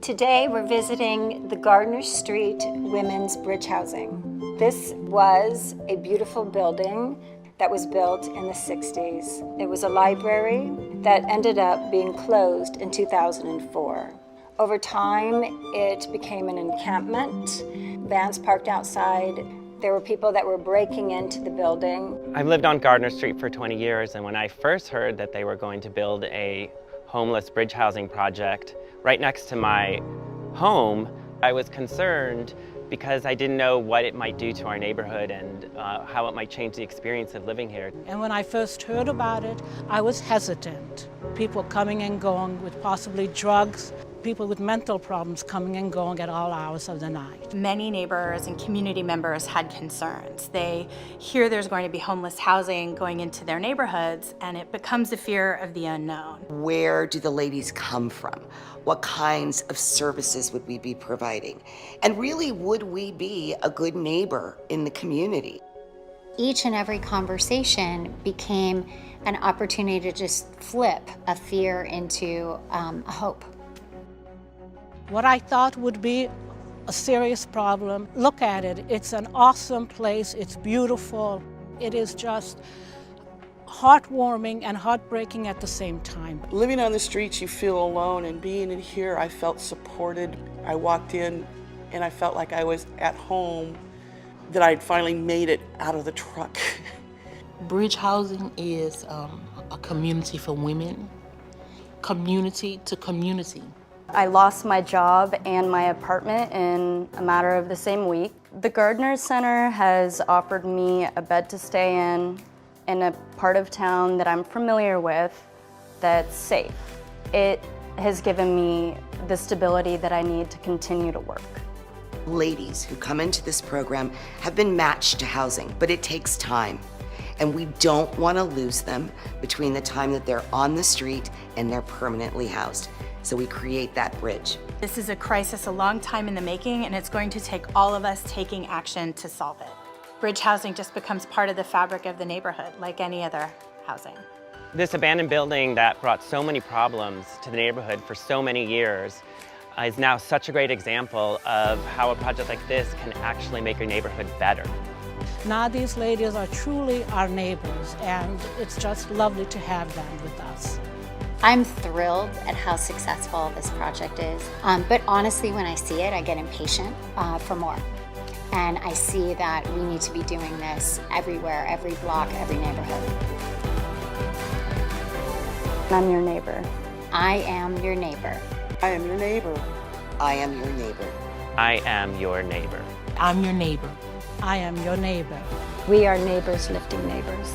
Today we're visiting the Gardner Street Women's Bridge Housing. This was a beautiful building that was built in the 60s. It was a library that ended up being closed in 2004. Over time, it became an encampment. Vans parked outside. There were people that were breaking into the building. I've lived on Gardner Street for 20 years, and when I first heard that they were going to build a homeless bridge housing project right next to my home, I was concerned because I didn't know what it might do to our neighborhood and how it might change the experience of living here. And when I first heard about it, I was hesitant. People coming and going with possibly drugs, people with mental problems coming and going at all hours of the night. Many neighbors and community members had concerns. They hear there's going to be homeless housing going into their neighborhoods, and it becomes a fear of the unknown. Where do the ladies come from? What kinds of services would we be providing? And really, would we be a good neighbor in the community? Each and every conversation became an opportunity to just flip a fear into a hope. What I thought would be a serious problem, look at it. It's an awesome place. It's beautiful. It is just heartwarming and heartbreaking at the same time. Living on the streets, you feel alone, and being in here, I felt supported. I walked in and I felt like I was at home, that I'd finally made it out of the truck. Bridge housing is a community for women, community to community. I lost my job and my apartment in a matter of the same week. The Gardner Center has offered me a bed to stay in a part of town that I'm familiar with that's safe. It has given me the stability that I need to continue to work. Ladies who come into this program have been matched to housing, but it takes time. And we don't want to lose them between the time that they're on the street and they're permanently housed. So we create that bridge. This is a crisis a long time in the making, and it's going to take all of us taking action to solve it. Bridge housing just becomes part of the fabric of the neighborhood, like any other housing. This abandoned building that brought so many problems to the neighborhood for so many years is now such a great example of how a project like this can actually make your neighborhood better. Now these ladies are truly our neighbors, and it's just lovely to have them with us. I'm thrilled at how successful this project is, but honestly, when I see it, I get impatient for more. And I see that we need to be doing this everywhere, every block, every neighborhood. I'm your neighbor. I am your neighbor. I am your neighbor. I am your neighbor. I am your neighbor. I'm your neighbor. I am your neighbor. We are neighbors lifting neighbors.